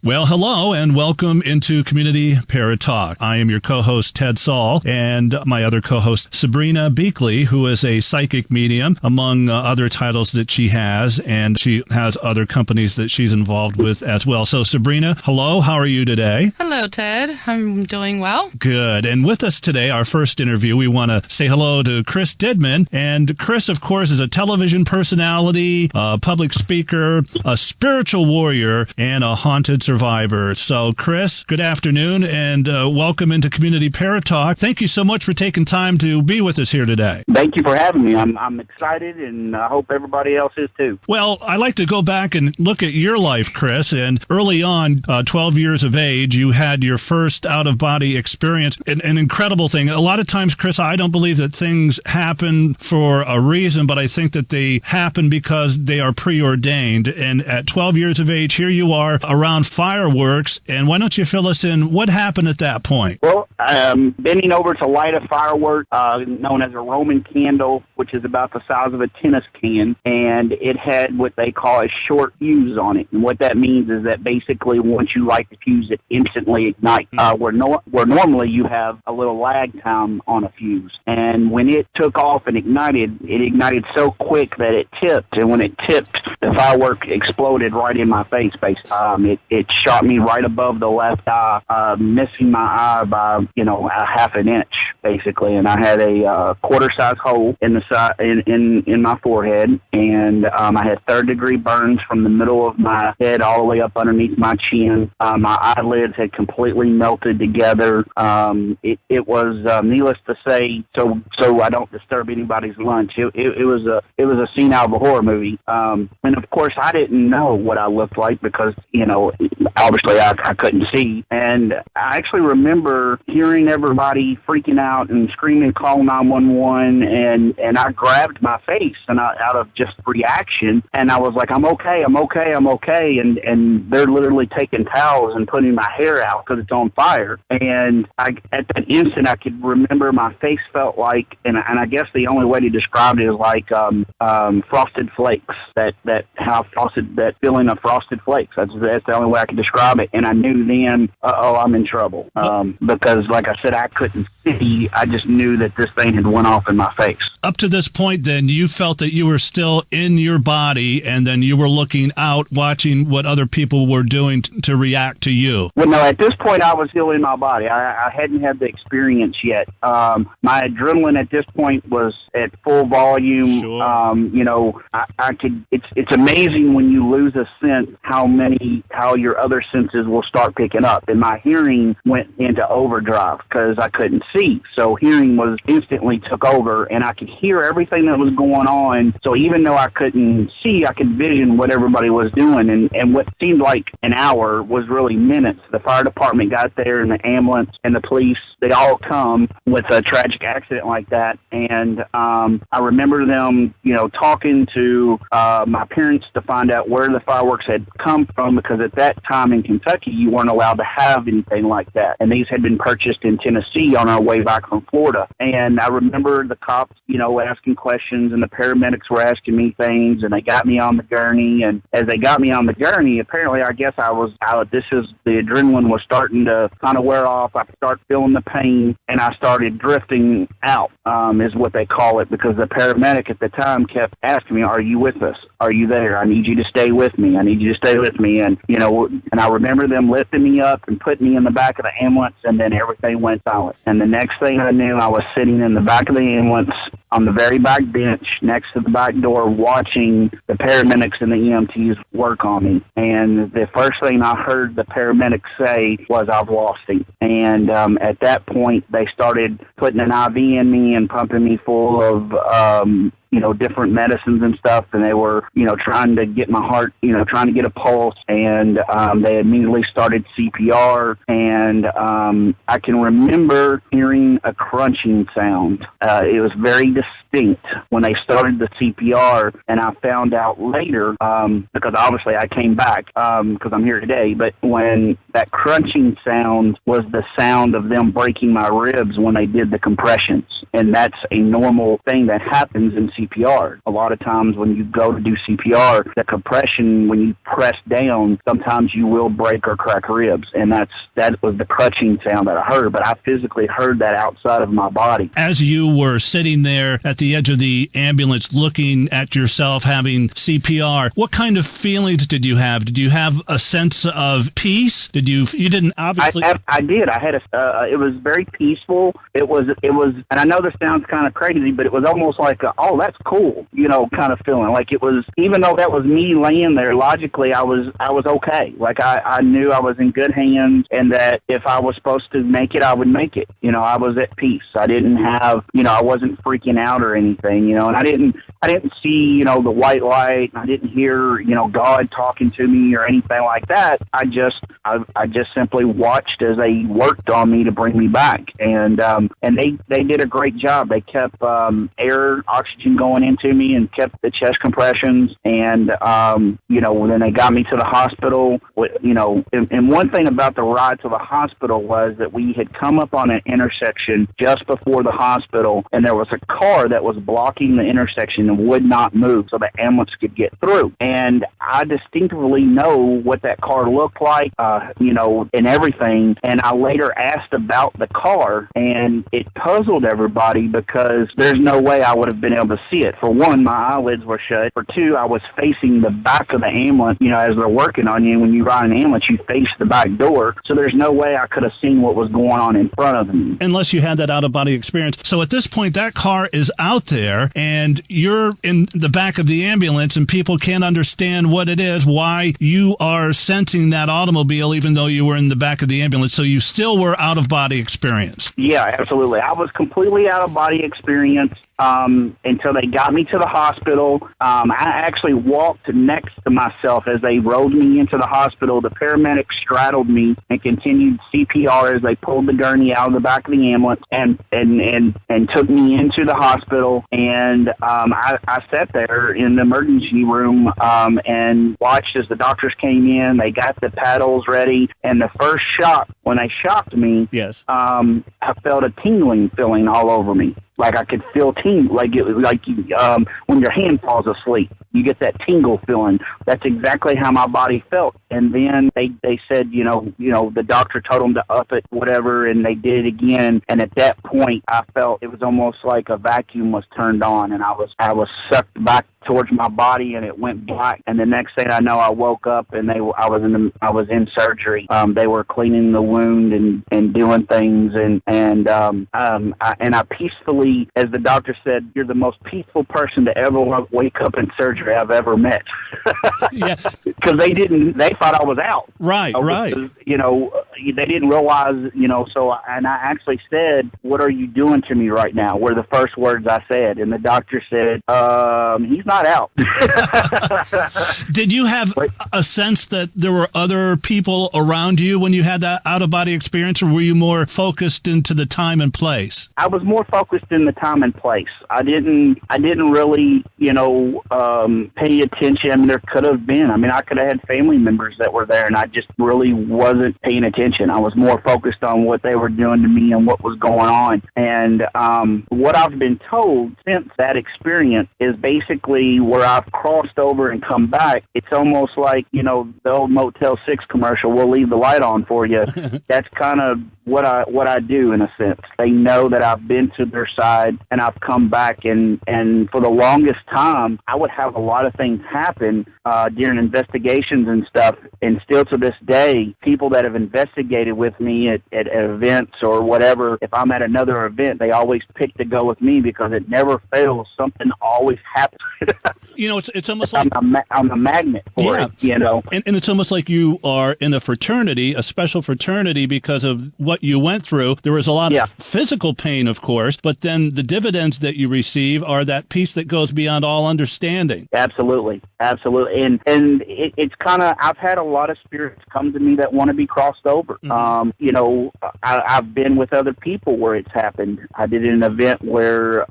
Well, hello and welcome into Community Para-Talk. I am your co-host, Ted Saul, and my other co-host, Sabrina Beackley, who is a psychic medium, among other titles that she has, and she has other companies that she's involved with as well. So, Sabrina, hello, how are you today? Hello, Ted. I'm doing well. Good. And with us today, our first interview, we want to say hello to Chris Dedman. And Chris, of course, is a television personality, a public speaker, a spiritual warrior, and a haunted survivor. So, Chris, good afternoon and welcome into Community Para-Talk. Thank you so much for taking time to be with us here today. Thank you for having me. I'm excited, and I hope everybody else is too. Well, I like to go back and look at your life, Chris, and early on, 12 years of age, you had your first out-of-body experience, an incredible thing. A lot of times, Chris, I don't believe that things happen for a reason, but I think that they happen because they are preordained. And at 12 years of age, here you are around fireworks, and why don't you fill us in? What happened at that point? Well, bending over to light a firework known as a Roman candle, which is about the size of a tennis can, and it had what they call a short fuse on it. And what that means is that basically once you light the fuse, it instantly ignites. Where normally you have a little lag time on a fuse. And when it took off and ignited, it ignited so quick that it tipped. And when it tipped, the firework exploded right in my face. Basically, it shot me right above the left eye, missing my eye by a half an inch, basically. And I had a quarter-size hole in the side in my forehead, and I had third-degree burns from the middle of my head all the way up underneath my chin. My eyelids had completely melted together. It was needless to say, so I don't disturb anybody's lunch. It was a scene out of a horror movie. And of course, I didn't know what I looked like because obviously I couldn't see. And I actually remember hearing everybody freaking out and screaming, "Call 911!" and I grabbed my face and out of just reaction, and I was like, "I'm okay, I'm okay, I'm okay," and they're literally taking towels and putting my hair out because it's on fire. And at that instant, I could remember my face felt like, and I guess the only way to describe it is like frosted flakes. That feeling of frosted flakes. That's the only way I could describe it. And I knew then, I'm in trouble because, like I said, I couldn't see. I just knew that this thing had went off in my face. Up to this point, then, you felt that you were still in your body, and then you were looking out, watching what other people were doing to react to you. Well, no, at this point, I was still in my body. I hadn't had the experience yet. My adrenaline at this point was at full volume. Sure. I could. It's amazing when you lose a sense how your other senses will start picking up. And my hearing went into overdrive because I couldn't see. So hearing was instantly took over, and I could hear everything that was going on. So even though I couldn't see, I could vision what everybody was doing. And what seemed like an hour was really minutes. The fire department got there, and the ambulance and the police, they all come with a tragic accident like that. And I remember them, talking to my parents to find out where the fireworks had come from, because at that time in Kentucky, you weren't allowed to have anything like that. And these had been purchased in Tennessee on our way back from Florida. And I remember the cops, asking questions, and the paramedics were asking me things, and they got me on the gurney. And as they got me on the gurney, apparently, I guess I was out. The adrenaline was starting to kind of wear off. I started feeling the pain, and I started drifting out, is what they call it, because the paramedic at the time kept asking me, "Are you with us? Are you there? I need you to stay with me. I need you to stay with me." And, and I remember them lifting me up and putting me in the back of the ambulance, and then everything went silent. And the next thing I knew, I was sitting in the back of the ambulance on the very back bench next to the back door watching the paramedics and the EMTs work on me. And the first thing I heard the paramedics say was, "I've lost him." And at that point, they started putting an IV in me and pumping me full of different medicines and stuff, and they were, trying to get my heart, trying to get a pulse, and they immediately started CPR, and I can remember hearing a crunching sound. It was very distinct when they started the CPR, and I found out later, because obviously I came back, because I'm here today, but when that crunching sound was the sound of them breaking my ribs when they did the compressions, and that's a normal thing that happens in CPR. A lot of times when you go to do CPR, the compression, when you press down, sometimes you will break or crack ribs, and that was the crutching sound that I heard, but I physically heard that outside of my body. As you were sitting there at the edge of the ambulance looking at yourself having CPR, what kind of feelings did you have? Did you have a sense of peace? You didn't obviously... I did. I had it was very peaceful. It was, and I know this sounds kind of crazy, but it was almost like, oh, that's cool, kind of feeling. Like it was, even though that was me laying there, logically, I was okay. Like I knew I was in good hands, and that if I was supposed to make it, I would make it. I was at peace. I didn't have, I wasn't freaking out or anything, and I didn't see, the white light. I didn't hear, God talking to me or anything like that. I just simply watched as they worked on me to bring me back, and they did a great job. They kept oxygen going into me and kept the chest compressions, and then they got me to the hospital. And one thing about the ride to the hospital was that we had come up on an intersection just before the hospital, and there was a car that was blocking the intersection and would not move so the ambulance could get through. And I distinctly know what that car looked like, and everything. And I later asked about the car, and it puzzled everybody because there's no way I would have been able to see it. For one, my eyelids were shut. For two, I was facing the back of the ambulance. As they're working on you, when you ride an ambulance, you face the back door. So there's no way I could have seen what was going on in front of me. Unless you had that out-of-body experience. So at this point, that car is out there, and you're in the back of the ambulance, and people can't understand what it is, why you are sensing that automobile, even though you were in the back of the ambulance. So you still were out-of-body experience. Yeah, absolutely. I was completely out-of-body experience until they got me to the hospital. I actually walked next to myself as they rolled me into the hospital. The paramedics straddled me and continued CPR as they pulled the gurney out of the back of the ambulance and took me into the hospital. And I sat there in the emergency room and watched as the doctors came in. They got the paddles ready, and the first shock, when they shocked me, yes, I felt a tingling feeling all over me. Like I could feel like it was like when your hand falls asleep, you get that tingle feeling. That's exactly how my body felt. And then they said, the doctor told them to up it, whatever, and they did it again. And at that point, I felt it was almost like a vacuum was turned on, and I was sucked back towards my body, and it went black. And the next thing I know, I woke up, and I was in surgery. They were cleaning the wound and doing things, and I peacefully, as the doctor said, you're the most peaceful person to ever wake up in surgery I've ever met. Yeah, because they thought I was out. Right. They didn't realize, so, and I actually said, what are you doing to me right now? Were the first words I said. And the doctor said, he's not out. Did you have a sense that there were other people around you when you had that out-of-body experience, or were you more focused into the time and place? I was more focused in the time and place. I didn't really, pay attention. I mean, there could have been. I mean, I could have had family members that were there, and I just really wasn't paying attention. I was more focused on what they were doing to me and what was going on. And what I've been told since that experience is basically where I've crossed over and come back. It's almost like, the old Motel 6 commercial, we'll leave the light on for you. That's kind of what I do, in a sense. They know that I've been to their side, and I've come back, and for the longest time, I would have a lot of things happen during investigations and stuff, and still to this day, people that have investigated with me at events or whatever, if I'm at another event, they always pick to go with me because it never fails. Something always happens. It's almost like I'm a magnet for it, And it's almost like you are in a fraternity, a special fraternity, because of what you went through. There was a lot of physical pain, of course, but then the dividends that you receive are that peace that goes beyond all understanding. Absolutely. And it's kind of, I've had a lot of spirits come to me that want to be crossed over. Mm-hmm. I've been with other people where it's happened. I did an event where,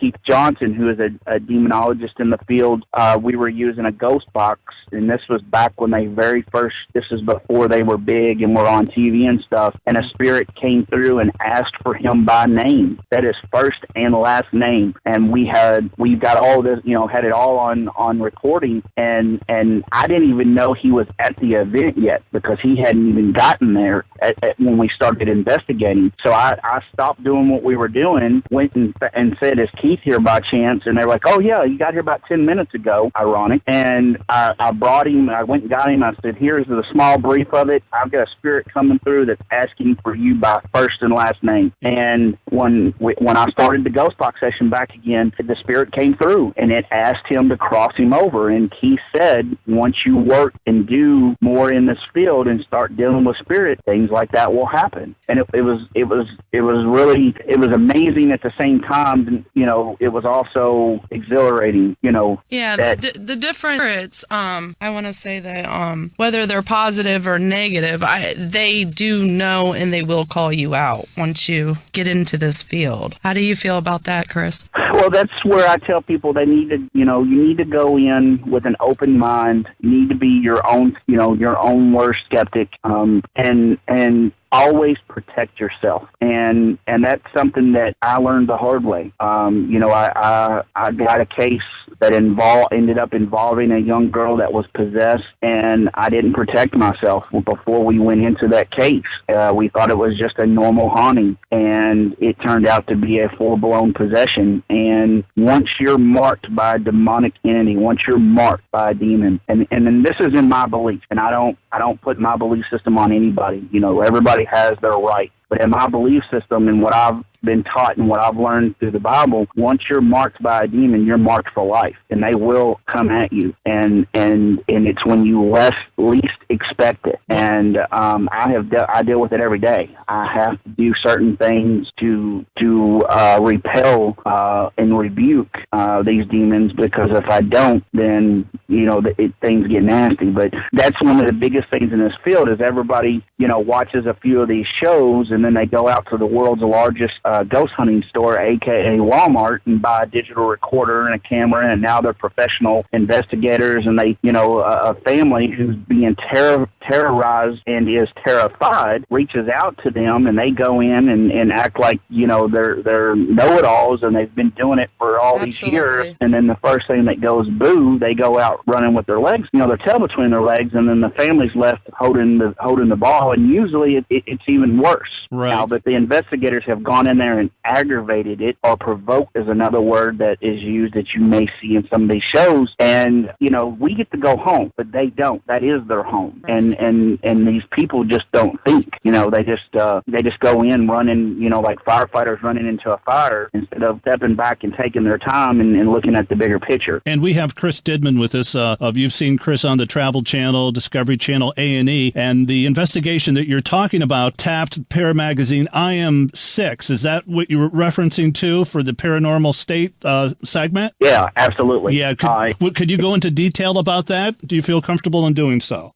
Keith Johnson, who is a demonologist in the field, we were using a ghost box, and this was back when this was before they were big and were on TV and stuff. and a spirit came through and asked for him by name, said his first and last name. And we've got all this, had it all on recording, and I didn't even know he was at the event yet because he hadn't even gotten there when we started investigating. So I stopped doing what we were doing, went and said, "Is Keith here by chance?" And they're like, "Oh yeah, you got here about 10 minutes ago." Ironic. And I brought him. I went and got him. I said, "Here's the small brief of it. I've got a spirit coming through that's asking for you by first and last name." And when I started the ghost box session back again, the spirit came through and it asked him to cross him over. And Keith said, "Once you work and do more in this field and start dealing with spirit, things like that will happen." And it was amazing at the same time. And, it was also exhilarating. Yeah, the different spirits. I want to say that whether they're positive or negative, they do know and they will call you out once you get into this field. How do you feel about that, Chris? Well, that's where I tell people they need to, you need to go in with an open mind. You need to be your own worst skeptic, and always protect yourself. And that's something that I learned the hard way. I got a case that ended up involving a young girl that was possessed, and I didn't protect myself before we went into that case. We thought it was just a normal haunting, and it turned out to be a full-blown possession. And once you're marked by a demonic entity, once you're marked by a demon, and this is in my belief, and I don't put my belief system on anybody. Everybody has their right. But in my belief system and what I've been taught and what I've learned through the Bible, once you're marked by a demon, you're marked for life, and they will come at you. And it's when you least expect it. And I deal with it every day. I have to do certain things to repel and rebuke these demons, because if I don't, then things get nasty. But that's one of the biggest things in this field is everybody watches a few of these shows, and then they go out to the world's largest ghost hunting store, aka Walmart, and buy a digital recorder and a camera, and now they're professional investigators, and they, a family who's being terrorized and is terrified reaches out to them, and they go in and act like they're know-it-alls, and they've been doing it for all these years. And then the first thing that goes boo, they go out running with their legs, their tail between their legs, and then the family's left holding the ball, and usually it's even worse. Right. Now, but the investigators have gone in there and aggravated it, or provoked is another word that is used that you may see in some of these shows. And we get to go home, but they don't. That is their home. Right. And these people just don't think. They just go in running, like firefighters running into a fire, instead of stepping back and taking their time and looking at the bigger picture. And we have Chris Dedman with us. You've seen Chris on the Travel Channel, Discovery Channel, A&E, and the investigation that you're talking about tapped Para Magazine I Am 6. Is that what you were referencing to for the Paranormal State segment? Yeah, absolutely. Yeah, could you go into detail about that? Do you feel comfortable in doing so?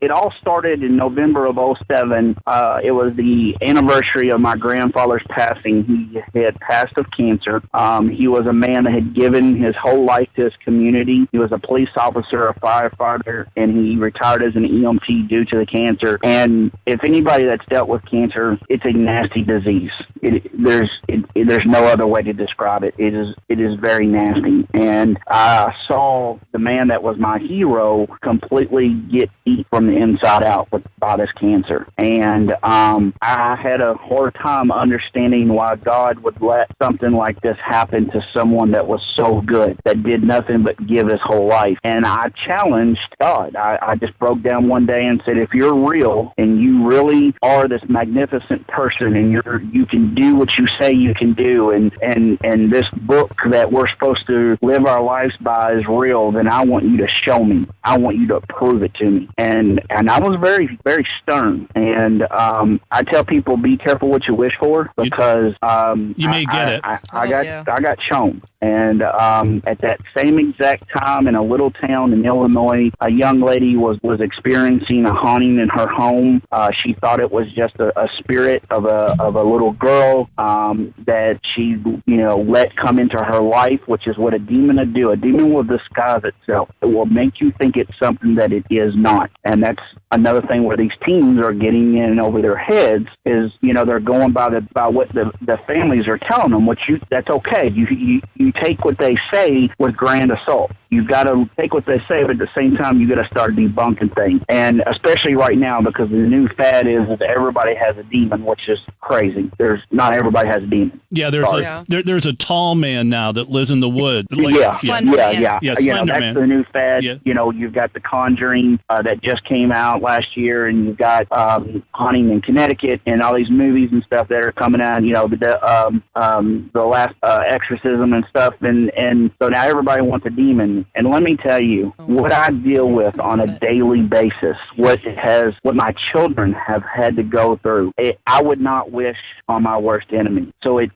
It all started in November of 2007. It was the anniversary of my grandfather's passing. He had passed of cancer. He was a man that had given his whole life to his community. He was a police officer, a firefighter, and he retired as an EMT due to the cancer. And if anybody that's dealt with cancer, it's a nasty disease. There's no other way to describe it. It is very nasty. And I saw the man that was my hero completely get eat from the inside out by this cancer. And I had a hard time understanding why God would let something like this happen to someone that was so good, that did nothing but give his whole life. And I challenged God. I just broke down one day and said, if you're real and you really are this magnificent person and you can do what you say you can do, and this book that we're supposed to live our lives by is real, then I want you to show me. I want you to prove it to me. And I was very, very stern. And I tell people, be careful what you wish for, because you may get it. I got shown. And at that same exact time, in a little town in Illinois, a young lady was experiencing a haunting in her home. She thought it was just a spirit of a little girl that she let come into her life, which is what a demon would do. A demon will disguise itself. It will make you think it's something that it is not. And that's another thing where these teens are getting in over their heads is, they're going by what the families are telling them, that's okay. You take what they say with grand assault. You've got to take what they say, but at the same time, you got to start debunking things. And especially right now, because the new fad is that everybody has a demon, which is crazy. Not everybody has a demon. Yeah, there's a tall man now that lives in the woods. Slender Man. Slender that's Man. the new fad. Yeah. You've got The Conjuring that just came out last year, and you've got Haunting in Connecticut, and all these movies and stuff that are coming out. The last Exorcism and stuff, and so now everybody wants a demon. And let me tell you, what I deal with on a daily basis, what my children have had to go through, I would not wish on my worst enemy. So it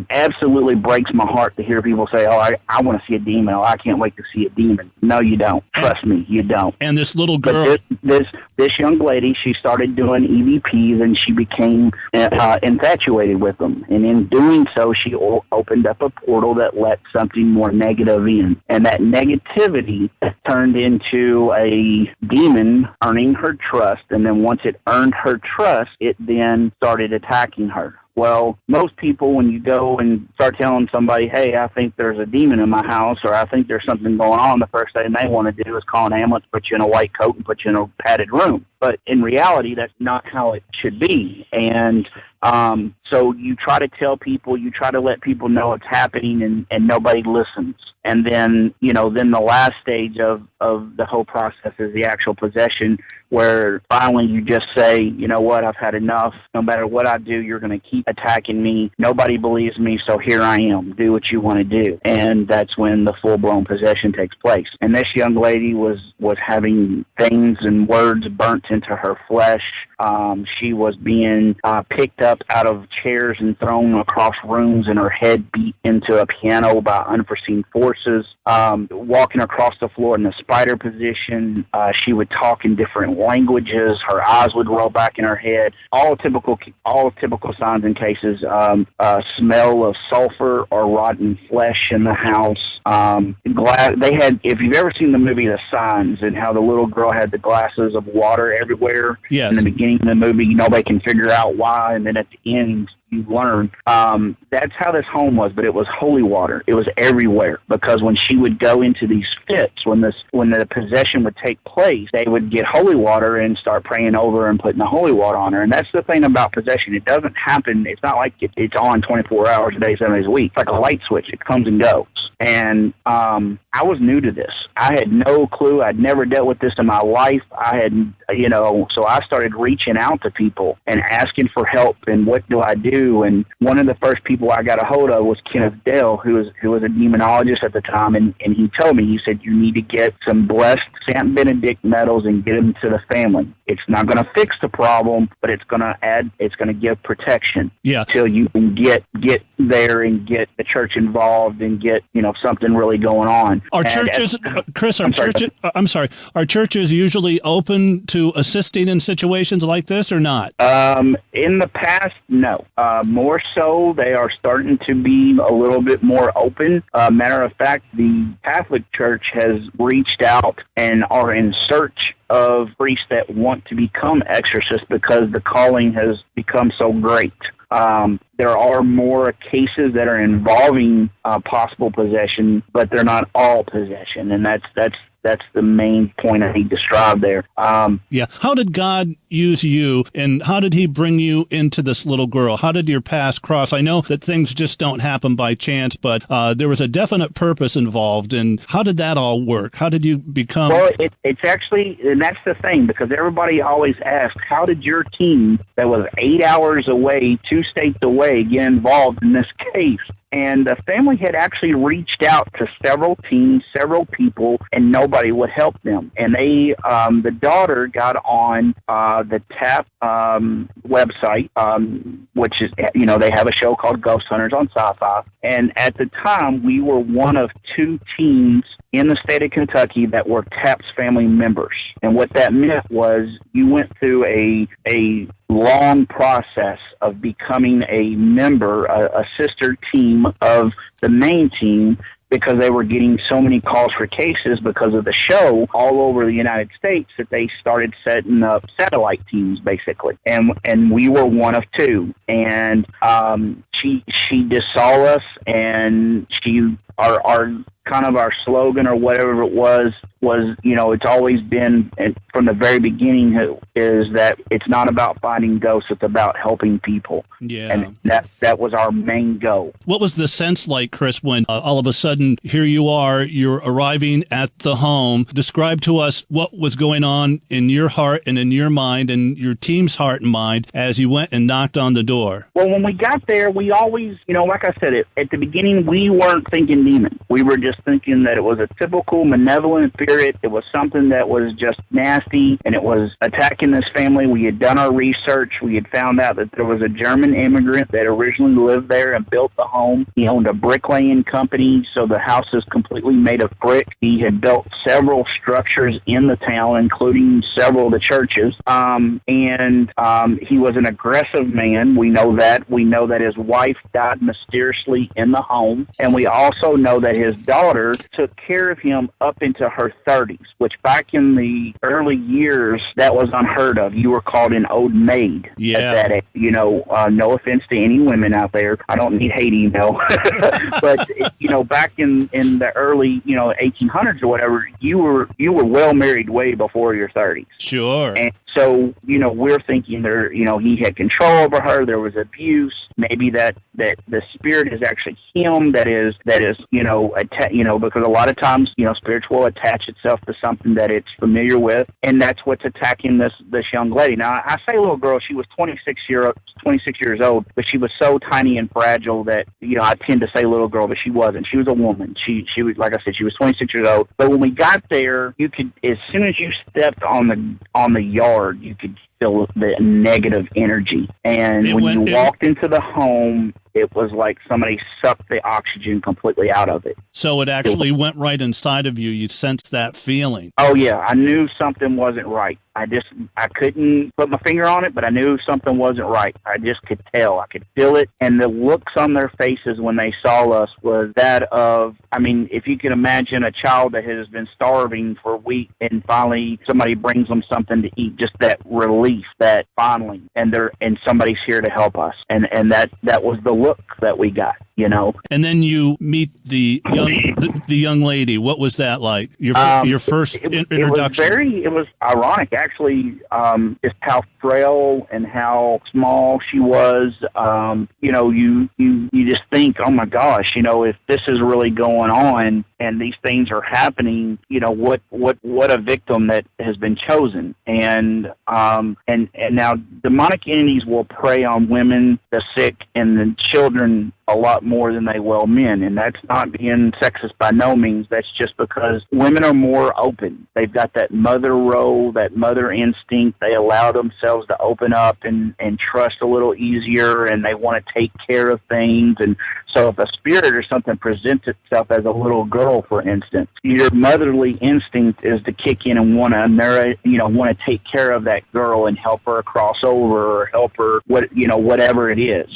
absolutely breaks my heart to hear people say, "Oh, I want to see a demon. Oh, I can't wait to see a demon." No, you don't. Trust me, you don't. And this little girl, but this young lady, she started doing EVPs, and she became infatuated with them. And in doing so, she opened up a portal that let something more negative in, and that negativity turned into a demon earning her trust. And then once it earned her trust, it then started attacking her. Well, most people, when you go and start telling somebody, "Hey, I think there's a demon in my house," or "I think there's something going on," the first thing they want to do is call an ambulance, put you in a white coat, and put you in a padded room. But in reality, that's not how it should be. And so you try to tell people, you try to let people know it's happening, and nobody listens. And then, then the last stage of the whole process is the actual possession, where finally you just say, "You know what, I've had enough. No matter what I do, you're going to keep attacking me. Nobody believes me, so here I am. Do what you want to do." And that's when the full-blown possession takes place. And this young lady was having things and words burnt into her flesh. She was being picked up out of chairs and thrown across rooms, and her head beat into a piano by unforeseen forces. Walking across the floor in the spider position, she would talk in different languages. Her eyes would roll back in her head. All typical signs and cases. Smell of sulfur or rotten flesh in the house. If you've ever seen the movie The Signs, and how the little girl had the glasses of water everywhere. Yes. In the beginning of the movie, nobody can figure out why, and then at the end, you learn. That's how this home was, but it was holy water. It was everywhere, because when she would go into these fits, when the possession would take place, they would get holy water and start praying over and putting the holy water on her. And that's the thing about possession. It doesn't happen. It's not like it's on 24 hours a day, 7 days a week. It's like a light switch. It comes and goes. And I was new to this. I had no clue. I'd never dealt with this in my life. So I started reaching out to people and asking for help, and what do I do? And one of the first people I got a hold of was Kenneth Dale, who was a demonologist at the time, and he told me, he said, "You need to get some blessed Saint Benedict medals and get them to the family. It's not going to fix the problem, but it's going to give protection till you can get there and get the church involved and get something really going on." Are churches, Chris? Are churches usually open to assisting in situations like this or not? In the past, no. More so, they are starting to be a little bit more open. Matter of fact, the Catholic Church has reached out and are in search of priests that want to become exorcists, because the calling has become so great. There are more cases that are involving possible possession, but they're not all possession, and that's the main point I need to strive there. How did God use you, and how did he bring you into this little girl? How did your paths cross? I know that things just don't happen by chance, but there was a definite purpose involved. And how did that all work? How did you become... Well, it's actually, and that's the thing, because everybody always asks, how did your team that was 8 hours away, 2 states away, get involved in this case? And the family had actually reached out to several teams, several people, and nobody would help them. And they, the daughter got on the TAP website, which is, they have a show called Ghost Hunters on Sci-Fi. And at the time, we were one of 2 teams in the state of Kentucky that were TAP's family members. And what that meant was you went through a long process of becoming a member, a sister team of the main team, because they were getting so many calls for cases because of the show all over the United States that they started setting up satellite teams, basically. And we were one of two. And she just saw us, and our kind of our slogan or whatever it was, it's always been from the very beginning is that it's not about finding ghosts, it's about helping people. Yeah. And that was our main goal. What was the sense like, Chris, when all of a sudden here you're arriving at the home? Describe to us what was going on in your heart and in your mind and your team's heart and mind as you went and knocked on the door. Well, when we got there, we always, like I said, at the beginning, we weren't thinking demon. We were just thinking that it was a typical malevolent spirit. It was something that was just nasty, and it was attacking this family. We had done our research. We had found out that there was a German immigrant that originally lived there and built the home. He owned a bricklaying company, so the house is completely made of brick. He had built several structures in the town, including several of the churches. He was an aggressive man. We know that. We know that his wife died mysteriously in the home, and we also know that his daughter took care of him up into her 30s, which back in the early years, that was unheard of. You were called an old maid at that age. No offense to any women out there. I don't need hate email. But, back in the early, 1800s or whatever, you were well married way before your 30s. Sure. And so, we're thinking he had control over her. There was abuse. Maybe that the spirit is actually him. That is, because a lot of times, spirits will attach itself to something that it's familiar with, and that's what's attacking this young lady. Now, I say little girl. She was 26 years old, but she was so tiny and fragile that I tend to say little girl, but she wasn't. She was a woman. She was, like I said, she was 26 years old. But when we got there, you could, as soon as you stepped on the yard, you could feel the negative energy. And when you walked into the home, it was like somebody sucked the oxygen completely out of it. So it actually went right inside of you. You sensed that feeling. Oh, yeah. I knew something wasn't right. I couldn't put my finger on it, but I knew something wasn't right. I just could tell. I could feel it. And the looks on their faces when they saw us was that of, if you can imagine a child that has been starving for a week and finally somebody brings them something to eat, just that relief, that finally, and somebody's here to help us. And that was the look that we got. And then you meet the young lady. What was that like? Your first introduction? It was ironic, actually, just how frail and how small she was. You just think, oh my gosh, if this is really going on and these things are happening, what a victim that has been chosen. And now demonic entities will prey on women, the sick, and the children a lot more than they will men. And that's not being sexist by no means. That's just because women are more open. They've got that mother role, that mother instinct. They allow themselves to open up and trust a little easier, and they want to take care of things. And so if a spirit or something presents itself as a little girl, for instance, your motherly instinct is to kick in and want to take care of that girl and help her cross over or help her, whatever it is,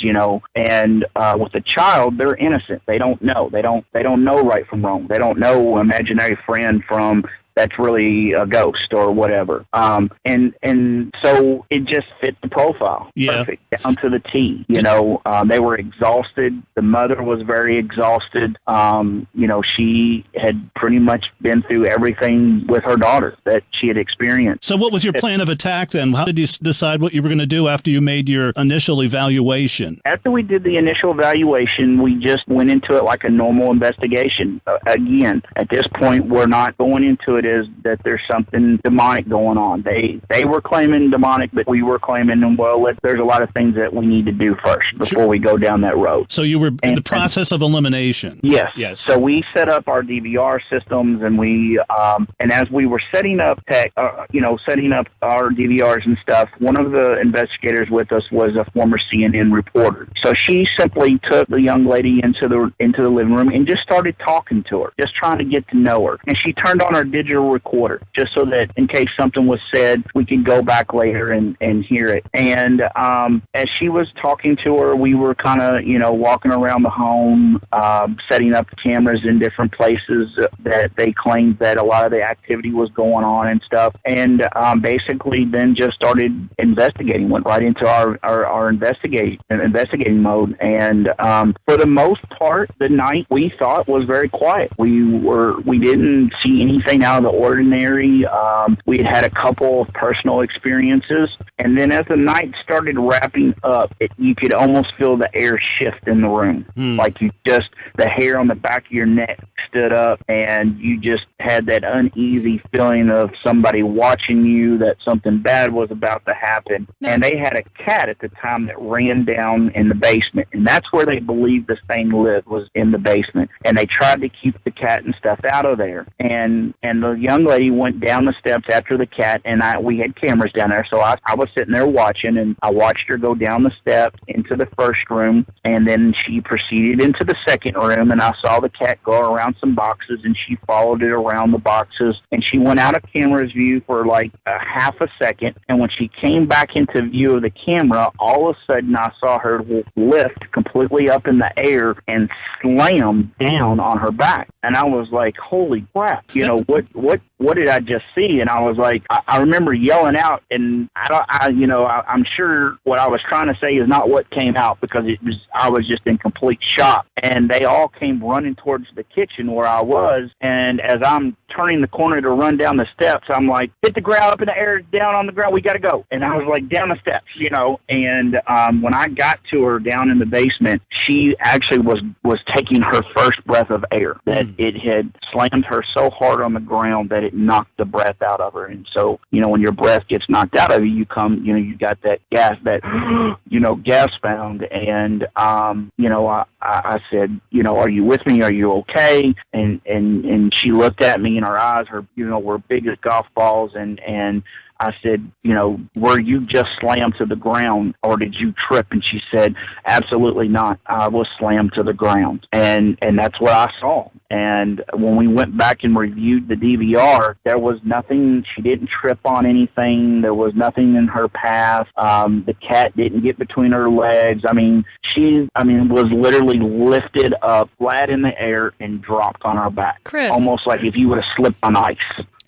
And with a child, they're innocent. They don't know. They don't know right from wrong. They don't know imaginary friend from that's really a ghost or whatever. And so it just fit the profile. Yeah. Perfect, down to the T. They were exhausted. The mother was very exhausted. She had pretty much been through everything with her daughter that she had experienced. So what was your plan of attack then? How did you decide what you were going to do after you made your initial evaluation? After we did the initial evaluation, we just went into it like a normal investigation. Again, at this point, we're not going into it is that there's something demonic going on. They were claiming demonic, but we were claiming, there's a lot of things that we need to do first before we go down that road. So you were in the process of elimination. Yes. So we set up our DVR systems, and we and as we were setting up our DVRs and stuff, one of the investigators with us was a former CNN reporter. So she simply took the young lady into the living room and just started talking to her, just trying to get to know her. And she turned on her digital digital recorder, just so that in case something was said, we could go back later and hear it. And as she was talking to her, we were kind of, walking around the home, setting up cameras in different places that they claimed that a lot of the activity was going on and stuff. And basically then just started investigating, went right into our investigating mode. And for the most part, the night we thought was very quiet. We didn't see anything out of the ordinary. We had a couple of personal experiences, and then as the night started wrapping up, you could almost feel the air shift in the room. Like the hair on the back of your neck stood up, and you just had that uneasy feeling of somebody watching you, that something bad was about to happen. And they had a cat at the time that ran down in the basement, and that's where they believed this thing lived, was in the basement. And they tried to keep the cat and stuff out of there. And the young lady went down the steps after the cat, and we had cameras down there, so I was sitting there watching, and I watched her go down the steps into the first room, and then she proceeded into the second room, and I saw the cat go around some boxes, and she followed it around the boxes, and she went out of camera's view for like a half a second, and when she came back into view of the camera, all of a sudden I saw her lift completely up in the air and slam down on her back. And I was like, holy crap, what did I just see? And I was like, I remember yelling out, and I'm sure what I was trying to say is not what came out, because I was just in complete shock. And they all came running towards the kitchen where I was, and as I'm turning the corner to run down the steps, I'm like, hit the ground, up in the air, down on the ground, we got to go. And I was like, down the steps, and when I got to her down in the basement, she actually was taking her first breath of air, that it had slammed her so hard on the ground that it knocked the breath out of her. And so, when your breath gets knocked out of you, you got that gas, gas found. And, I said, are you with me? Are you okay? And she looked at me, and her eyes, were big as golf balls. And I said, were you just slammed to the ground, or did you trip? And she said, absolutely not. I was slammed to the ground. And that's what I saw. And when we went back and reviewed the DVR, there was nothing. She didn't trip on anything. There was nothing in her path. The cat didn't get between her legs. She was literally lifted up flat in the air and dropped on her back. Chris, almost like if you would have slipped on ice.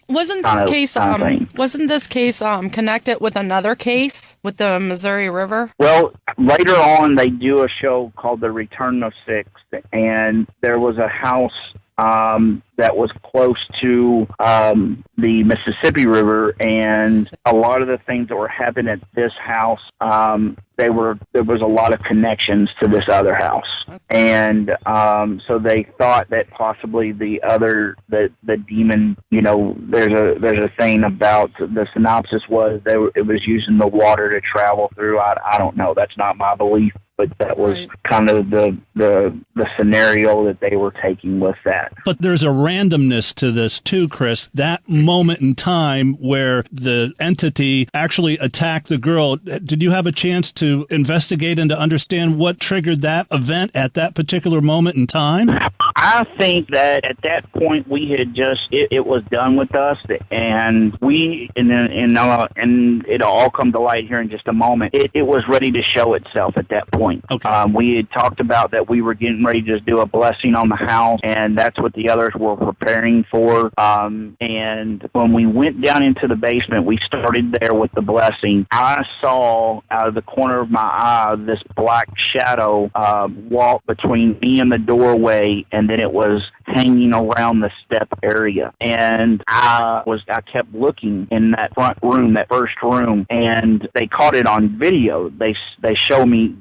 Wasn't this case connected with another case with the Missouri River? Well, later on, they do a show called The Return of Six, and there was a house that was close to the Mississippi River, and a lot of the things that were happening at this house, there was a lot of connections to this other house. And so they thought that possibly the demon, there's a thing about, the synopsis was it was using the water to travel through. I don't know. That's not my belief. But that was kind of the scenario that they were taking with that. But there's a randomness to this too, Chris. That moment in time where the entity actually attacked the girl, did you have a chance to investigate and to understand what triggered that event at that particular moment in time? I think that at that point we had it was done with us, and it'll all come to light here in just a moment. It was ready to show itself at that point. Okay. We had talked about that we were getting ready to do a blessing on the house, and that's what the others were preparing for. And when we went down into the basement, we started there with the blessing. I saw out of the corner of my eye this black shadow walk between me and the doorway, and then it was hanging around the step area. And I kept looking in that front room, that first room, and they caught it on video. They show me,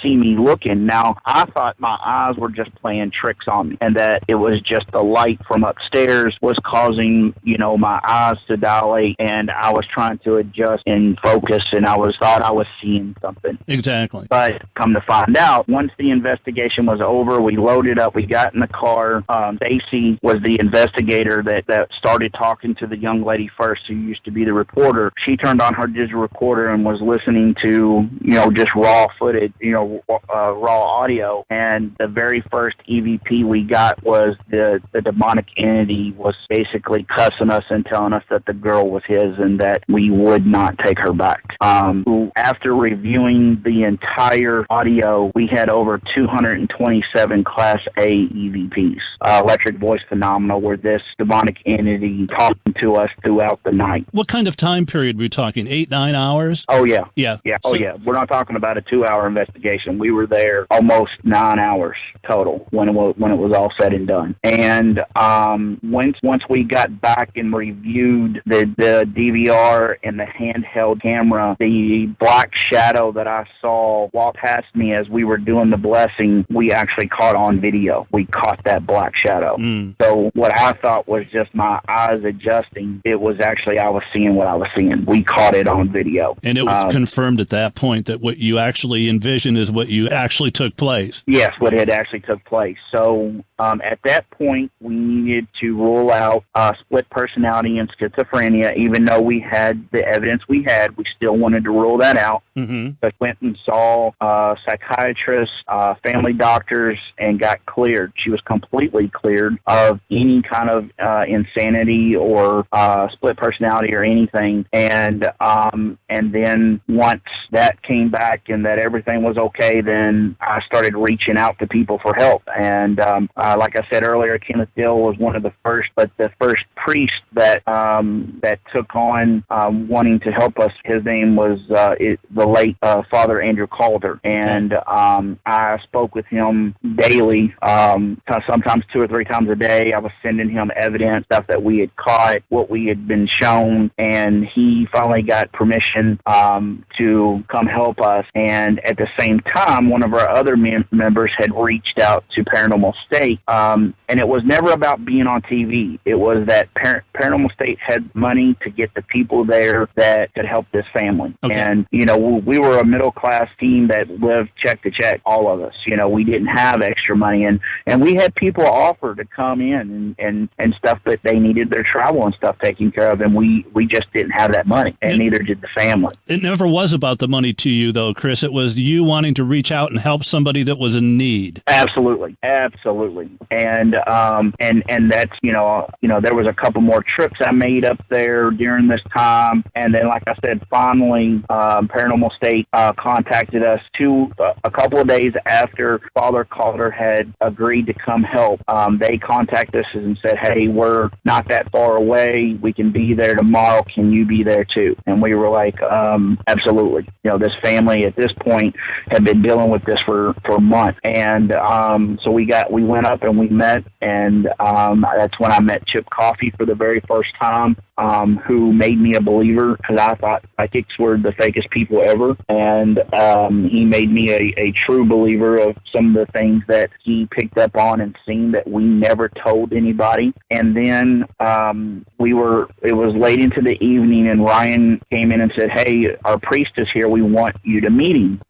see me looking. Now, I thought my eyes were just playing tricks on me, and that it was just the light from upstairs was causing, my eyes to dilate, and I was trying to adjust and focus, and thought I was seeing something. Exactly. But come to find out, once the investigation was over, we loaded up, we got in the car. Stacy was the investigator that started talking to the young lady first, who used to be the reporter. She turned on her digital recorder and was listening to, just raw footage, raw audio. And the very first EVP we got was the demonic entity was basically cussing us and telling us that the girl was his and that we would not take her back. After reviewing the entire audio, we had over 227 Class A EVPs. Electric voice phenomena, where this demonic entity talking to us throughout the night. What kind of time period were we talking? 8-9 hours? Oh, yeah. Yeah. Oh, yeah. We're not talking about a 2-hour investigation. We were there almost 9 hours total when it was all said and done. And once we got back and reviewed the DVR and the handheld camera, the black shadow that I saw walk past me as we were doing the blessing, we actually caught on video. We caught that black shadow. So what I thought was just my eyes adjusting, it was actually I was seeing what I was seeing. We caught it on video. And it was confirmed at that point that what you actually envisioned is what you actually took place. Yes, what had actually took place. So at that point, we needed to rule out split personality and schizophrenia. Even though we had the evidence we had, we still wanted to rule that out. But went and saw psychiatrists, family doctors, and got cleared. She was completely cleared of any kind of insanity or split personality or anything. And then once that came back and that everything was okay, then I started reaching out to people for help. And like I said earlier, Kenneth Dill was one of the first, but the first priest that took on wanting to help us. His name was the late Father Andrew Calder, and I spoke with him daily, sometimes 2 or 3 times a day. I was sending him evidence, stuff that we had caught, what we had been shown, and he finally got permission to come help us. And at the same time, one of our other members had reached out to Paranormal State, and it was never about being on TV. It was that Paranormal State had money to get the people there that could help this family. Okay. And, we were a middle-class team that lived check to check, all of us. We didn't have extra money, and we had people offer to come in and stuff, but they needed their travel and stuff taken care of, and we just didn't have that money, and neither did the family. It never was about the money to you, though, Chris. It was you wanting to reach out and help somebody that was in need. Absolutely. And that's, there was a couple more trips I made up there during this time, and then, like I said, finally, Paranormal State contacted us a couple of days after Father Calder had agreed to come help. They contacted us and said, hey, we're not that far away. We can be there tomorrow. Can you be there too? And we were like, absolutely. This family at this point had been dealing with this for months. And so we went up and we met, and that's when I met Chip Coffey for the very first time, who made me a believer, because I thought psychics were the fakest people ever. And he made me a true believer of some of the things that he picked up on and seen that we never told anybody. And then it was late into the evening, and Ryan came in and said, hey, our priest is here. We want you to meet him.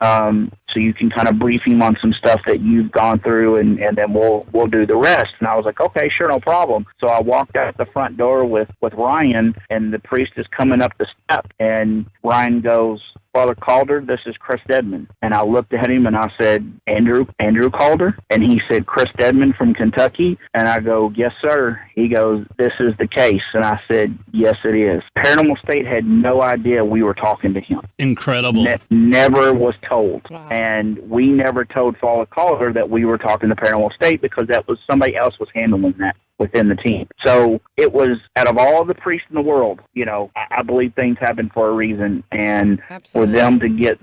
So you can kind of brief him on some stuff that you've gone through, and then we'll do the rest. And I was like, okay, sure, no problem. So I walked out the front door with Ryan, and the priest is coming up the step, and Ryan goes, Father Calder, this is Chris Dedman. And I looked at him and I said, Andrew Calder? And he said, Chris Dedman from Kentucky? And I go, yes, sir. He goes, this is the case. And I said, yes, it is. Paranormal State had no idea we were talking to him. Incredible. Never was told. Wow. And we never told Father Calder that we were talking to Paranormal State, because that was somebody else was handling that within the team. So it was, out of all the priests in the world, I believe things happen for a reason. And Absolutely. For them to get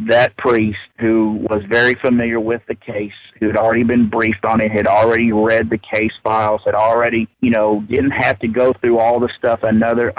that priest who was very familiar with the case, who had already been briefed on it, had already read the case files, had already, didn't have to go through all the stuff a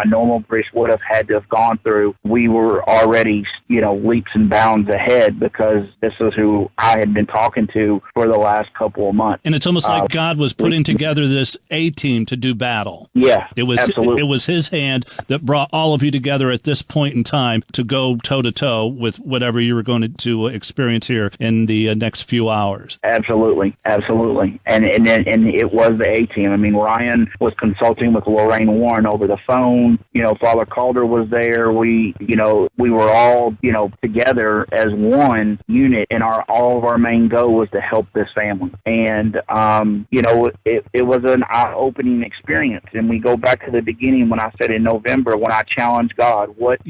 normal priest would have had to have gone through. We were already, leaps and bounds ahead, because this is who I had been talking to for the last couple of months. And it's almost like God was putting together this A-team to do battle. Yeah, It was absolutely. it was his hand that brought all of you together at this point in time to go toe-to-toe with whatever you were going to experience here in the next few hours. Absolutely. And it was the A-team. I mean, Ryan was consulting with Lorraine Warren over the phone. You know, Father Calder was there. We were all, together as one unit, and all of our main goal was to help this family. And, it was an eye-opening experience. And we go back to the beginning when I said in November, when I challenged God, what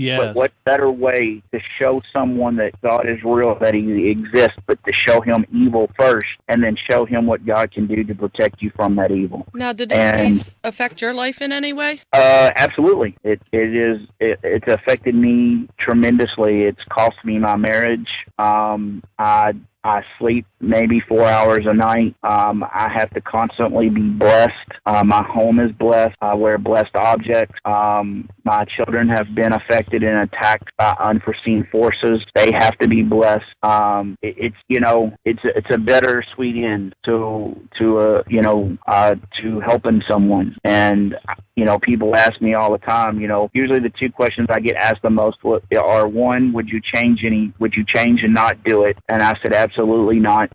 better way to show someone that God is real, that he exists, but to show him evil first, and then show him what God can do to protect you from that evil. Now, did this case affect your life in any way? Absolutely. It's affected me tremendously. It's cost me my marriage. I sleep maybe 4 hours a night. I have to constantly be blessed. My home is blessed. I wear blessed objects. My children have been affected and attacked by unforeseen forces. They have to be blessed. It's a bittersweet end to helping someone. And people ask me all the time. Usually the two questions I get asked the most are, one, would you change and not do it? And I said, absolutely not.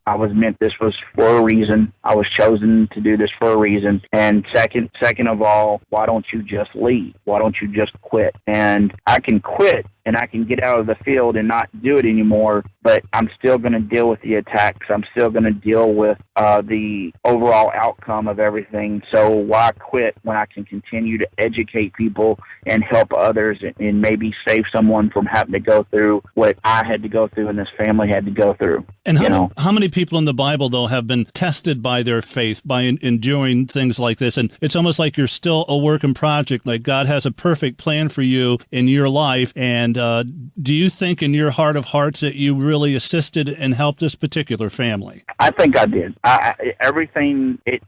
This was for a reason. I was chosen to do this for a reason. And second of all, why don't you just leave? Why don't you just quit? And I can quit and I can get out of the field and not do it anymore, but I'm still going to deal with the attacks. I'm still going to deal with the overall outcome of everything. So why quit when I can continue to educate people and help others and maybe save someone from having to go through what I had to go through and this family had to go through? And how many people in the Bible, though, have been tested by their faith, by enduring things like this? And it's almost like you're still a work in project, like God has a perfect plan for you in your life. And do you think in your heart of hearts that you really assisted and helped this particular family? I think I did.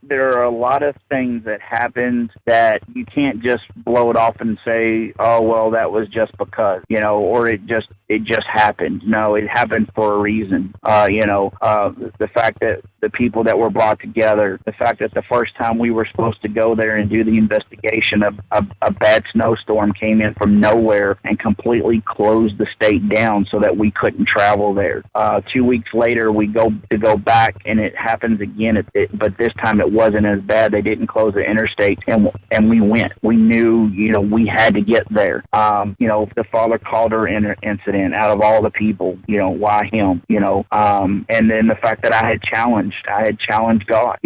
There are a lot of things that happened that you can't just blow it off and say, oh, well, that was just because, or it just happened. No, it happened for a reason. The fact that the people that were brought together, the fact that the first time we were supposed to go there and do the investigation, a bad snowstorm came in from nowhere and completely closed the state down so that we couldn't travel there. 2 weeks later, we go back and it happens again, but this time it wasn't as bad. They didn't close the interstate, and we went. We knew, we had to get there. The Father Calder incident, out of all the people, why him? And then the fact that I had challenged God,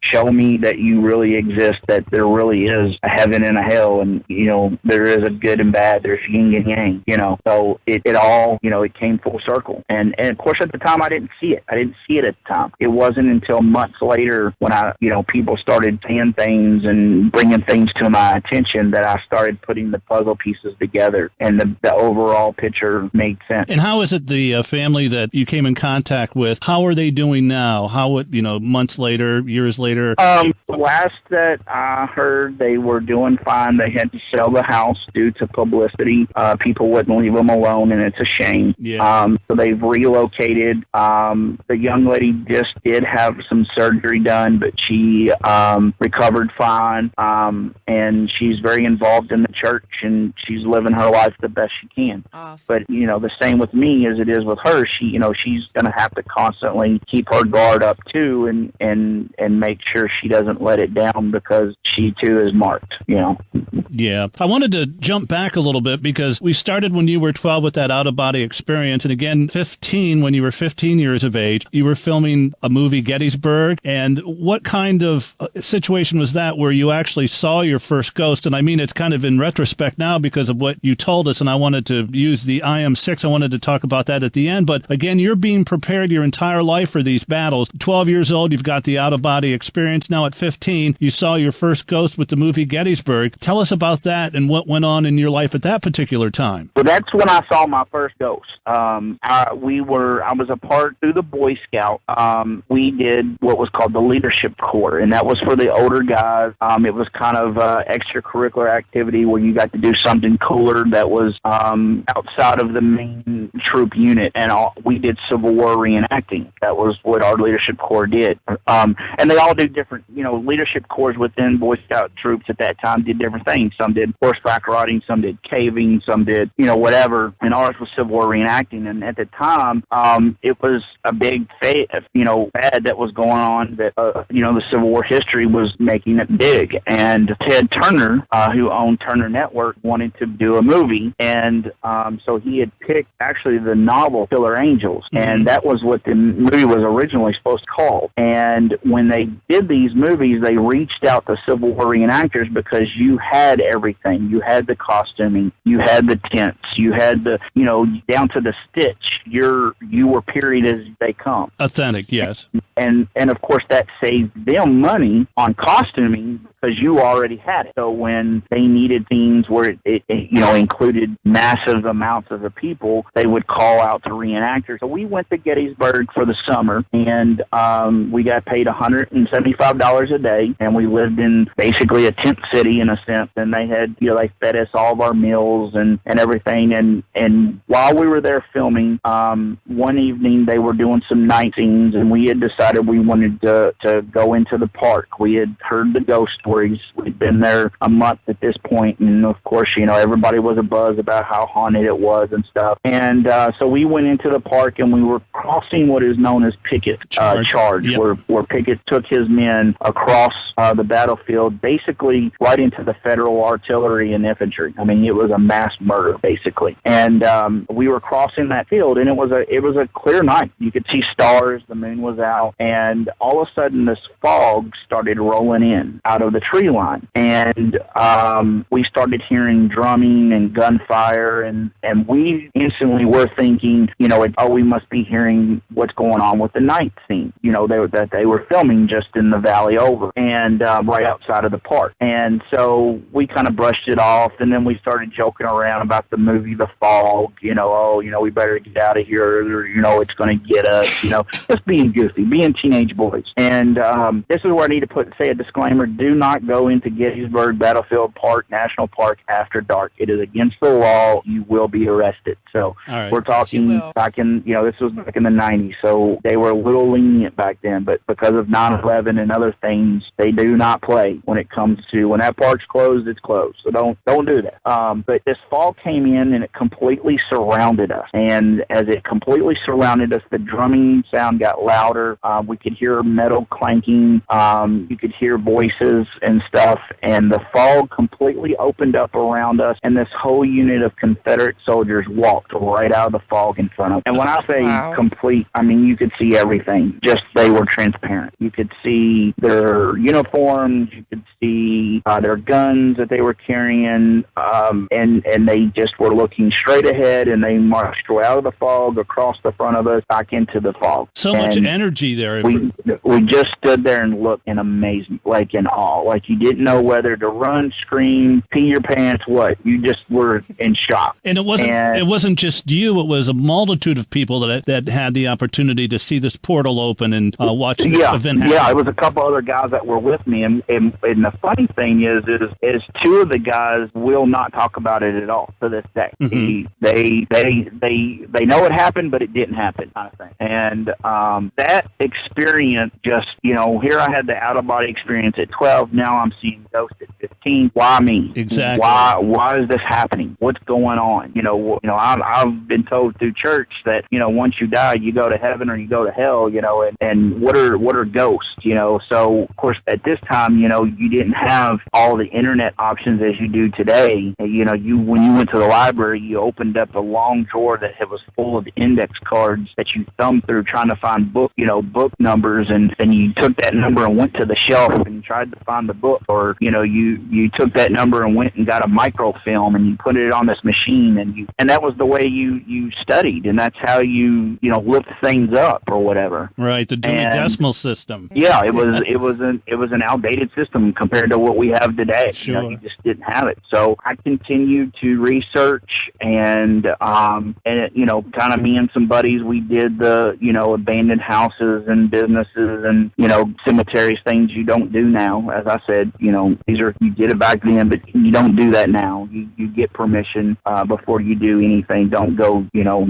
show me that you really exist, that there really is a heaven and a hell, and, there is a good and bad, there's yin and yang, so it all, it came full circle. And of course, at the time, I didn't see it. At the time. It wasn't until months later when people started saying things and bringing things to my attention that I started putting the puzzle pieces together, and the overall picture made sense. And how is it the family that you came in contact with, how are they doing now? How, months later, years later? Last that I heard, they were doing fine. They had to sell the house due to publicity. People wouldn't leave them alone, and it's a shame. Yeah. So they've relocated. The young lady just did have some surgery done, but she recovered fine, and she's very involved in the church, and she's living her life the best she can. Awesome. But, the same with me as it is with her. She's going to have to constantly keep her guard up, too, and make sure she doesn't let it down, because she, too, is marked, Yeah. I wanted to jump back a little bit, because we started when you were 12 with that out-of-body experience, and again, 15, when you were 15 years of age, you were filming a movie, Gettysburg, and what kind of situation was that where you actually saw your first ghost? And I mean, it's kind of in retrospect now because of what you told us, and I wanted to use the IM6. I wanted to talk about that at the end, but again, you're being prepared your entire life for these battles. 12 years old, you've got the out-of-body experience. Now at 15, you saw your first ghost with the movie Gettysburg. Tell us about that and what went on in your life at that particular time. Well, that's when I saw my first ghost. I was a part through the Boy Scout. We did what was called the Leadership Corps, and that was for the older guys. It was kind of extracurricular activity where you got to do something cooler that was outside of the main 1 troop unit, and we did Civil War reenacting. That was what our leadership corps did. And they all do different, leadership corps within Boy Scout troops at that time did different things. Some did horseback riding, some did caving, some did, whatever. And ours was Civil War reenacting. And at the time, it was a big fad that was going on that, the Civil War history was making it big. And Ted Turner, who owned Turner Network, wanted to do a movie. And so he had picked actually the novel Killer Angels. And that was what the movie was originally supposed to call. And when they did these movies, they reached out to Civil War reenactors because you had everything. You had the costuming, you had the tents, you had the, down to the stitch. You were period as they come. Authentic, yes. And of course that saved them money on costuming because you already had it. So when they needed scenes where it included massive amounts of the people, they would call out to reenactors. So we went to Gettysburg for the summer, and we got paid $175 a day, and we lived in basically a tent city in a sense. And they had, they fed us all of our meals and everything. And while we were there filming, one evening they were doing some night scenes, and we had decided we wanted to go into the park. We had heard the ghost stories. We'd been there a month at this point, and of course, everybody was abuzz about how haunted it was and stuff. And so we went into the park, and we were crossing what is known as Pickett Charge, yep. where Pickett took his men across the battlefield, basically right into the Federal artillery and infantry. I mean, it was a mass murder, basically. And we were crossing that field, and it was a clear night. You could see stars. The moon was out, and all of a sudden, this fog started rolling in out of the tree line, and we started hearing drumming and gunfire, and we instantly were thinking, we must be hearing what's going on with the night scene, that they were filming just in the valley over and right outside of the park. And so we kind of brushed it off, and then we started joking around about the movie The Fog, we better get out of here, or, it's going to get us, just being goofy, being teenage boys. And this is where I need to say a disclaimer: do not go into Gettysburg Battlefield Park National Park after dark. It is against the law. You will be arrested. So we're talking back in, this was back in the 90s, so they were a little lenient back then, but because of 9/11 and other things, they do not play when it comes to, when that park's closed, it's closed. So don't do that. But this fog came in, and it completely surrounded us. And as it completely surrounded us, the drumming sound got louder. We could hear metal clanking. You could hear voices and stuff, and the fog completely opened up around us, and this whole unit of Confederate soldiers walked right out of the fog in front of us. And when I say complete, I mean you could see everything. Just they were transparent. You could see their uniforms, you could see their guns that they were carrying, and they just were looking straight ahead, and they marched right out of the fog across the front of us back into the fog. So much energy there. We just stood there and looked in amazement, like in awe, like you didn't know whether to run, scream, pee your pants, what. You just were in shock. And it wasn't just you; it was a multitude of people that had the opportunity to see this portal open and watch the event happen. Yeah, it was a couple other guys that were with me, and the funny thing is two of the guys will not talk about it at all to this day. Mm-hmm. They know it happened, but it didn't happen, kind of thing. And that experience, just here I had the out of body experience at 12. Now I'm seeing ghosts at 15. Why me? Exactly. Why is this happening? What's going on? I've been told through church that once you die, you go to heaven or you go to hell. And what are ghosts? So of course at this time, you didn't have all the internet options as you do today. When you went to the library, you opened up a long drawer that was full of index cards that you thumbed through trying to find book numbers, and you took that number and went to the shelf and tried to find the book, or you took that number and went and got a microfilm and you put it on this machine, and that was the way you studied, and that's how you lift things up or whatever. Right, the Dewey Decimal System. Yeah, it was an outdated system compared to what we have today. Sure. You just didn't have it. So I continued to research and kind of me and some buddies, we did the, abandoned houses and businesses and, cemeteries, things you don't do now. As I said, you did it back then, but you don't do that now. You get permission before you do anything. Don't go,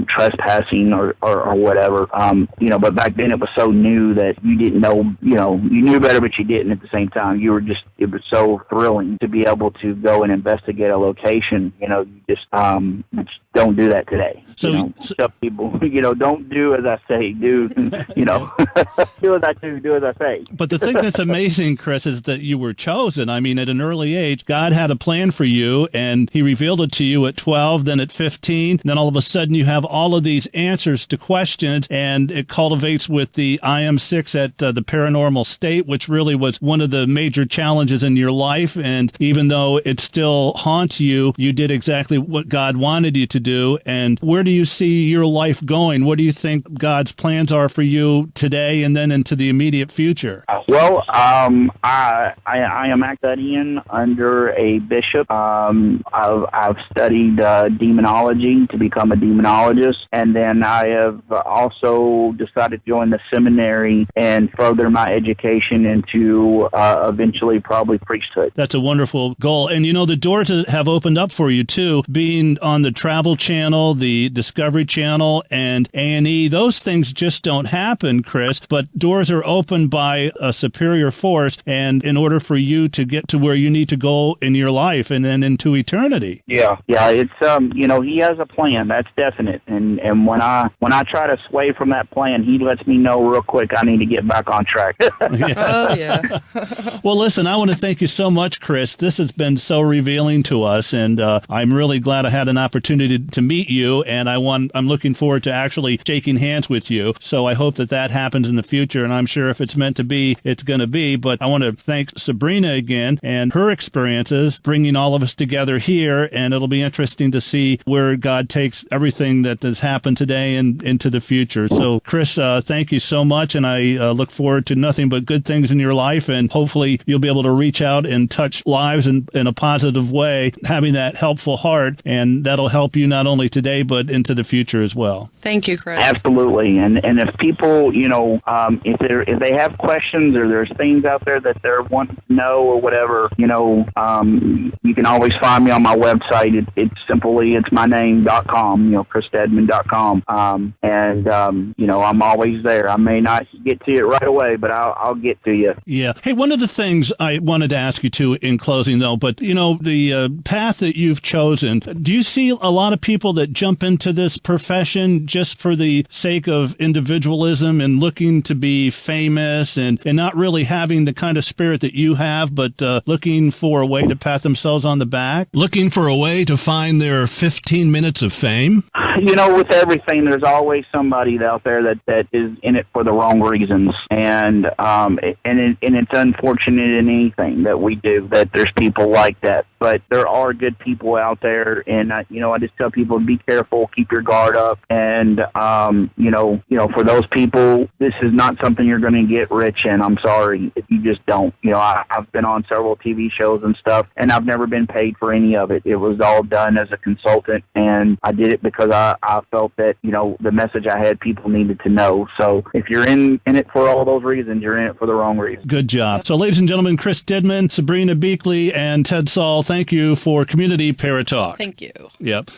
trespassing or whatever. But back then it was so new that you didn't know, you knew better, but you didn't at the same time. It was so thrilling to be able to go and investigate a location. You just don't do that today. So, tell people, don't do as I say, do, do as I do, do as I say. But the thing that's amazing, Chris, is that you were chosen. I mean, at an early age, God had a plan for you, and he revealed it to you at 12, then at 15. Then all of a sudden you have all of these answers to questions, and it cultivates with the IM6 at the paranormal state, which really was one of the major challenges in your life. And even though it still haunts you, you did exactly what God wanted you to do. And where do you see your life going? What do you think God's plans are for you today and then into the immediate future? Well, I am studying under a bishop. I've studied demonology to become a demonologist, and then I have also decided to join the seminary and further my education into eventually probably priesthood. That's a wonderful goal. And the doors have opened up for you too, being on the Travel Channel, the Discovery Channel, and A&E. Those things just don't happen, Chris, but doors are opened by a superior force, and in order for you to get to where you need to go in your life and then into eternity. Yeah, it's he has a plan, that's definite. And when I try to sway from that plan, he lets me know real quick I need to get back on track. Oh yeah. Well, listen, I want to thank you so much, Chris. This has been so revealing to us, and I'm really glad I had an opportunity to meet you, and I'm looking forward to actually shaking hands with you. So I hope that happens in the future, and I'm sure if it's meant to be, it's going to be. But I want to thank Sabrina again and her experiences bringing all of us together here, and it'll be interesting to see where God takes everything that has happened today and into the future. So, Chris, thank you so much, and I look forward to nothing but good things in your life, and hopefully you'll be able to reach out and touch lives in a positive way, having that helpful heart, and that'll help you not only today but into the future as well. Thank you, Chris. Absolutely. And if people, if they have questions or there's things out there that they're wanting to know or whatever, you can always find me on my website. It's my name.com, chrisdedman.com. I'm always there. I may not get to it right away, but I'll get to you. Yeah. Hey, one of the things I wanted to ask you too in closing though, but the path that you've chosen, do you see a lot of people that jump into this profession just for the sake of individualism and looking to be famous and not really having the kind of spirit that you have, but looking for a way to pat themselves on the back? Looking for a way to find their 15 minutes of fame? With everything, there's always somebody out there that is in it for the wrong reasons, and it's unfortunate in anything that we do that there's people like that. But there are good people out there, and I just tell people, be careful, keep your guard up, and for those people, this is not something you're going to get rich in. I'm sorry if you just don't. I've been on several TV shows and stuff, and I've never been paid for any of it. It was all done as a consultant, and I did it because I felt that the message I had people needed to know. So if you're in it for all those reasons, you're in it for the wrong reason. Good job. So, ladies and gentlemen, Chris Dedman, Sabrina Beackley, and Ted Saul, thank you for Community Paratalk. Thank you. Yep.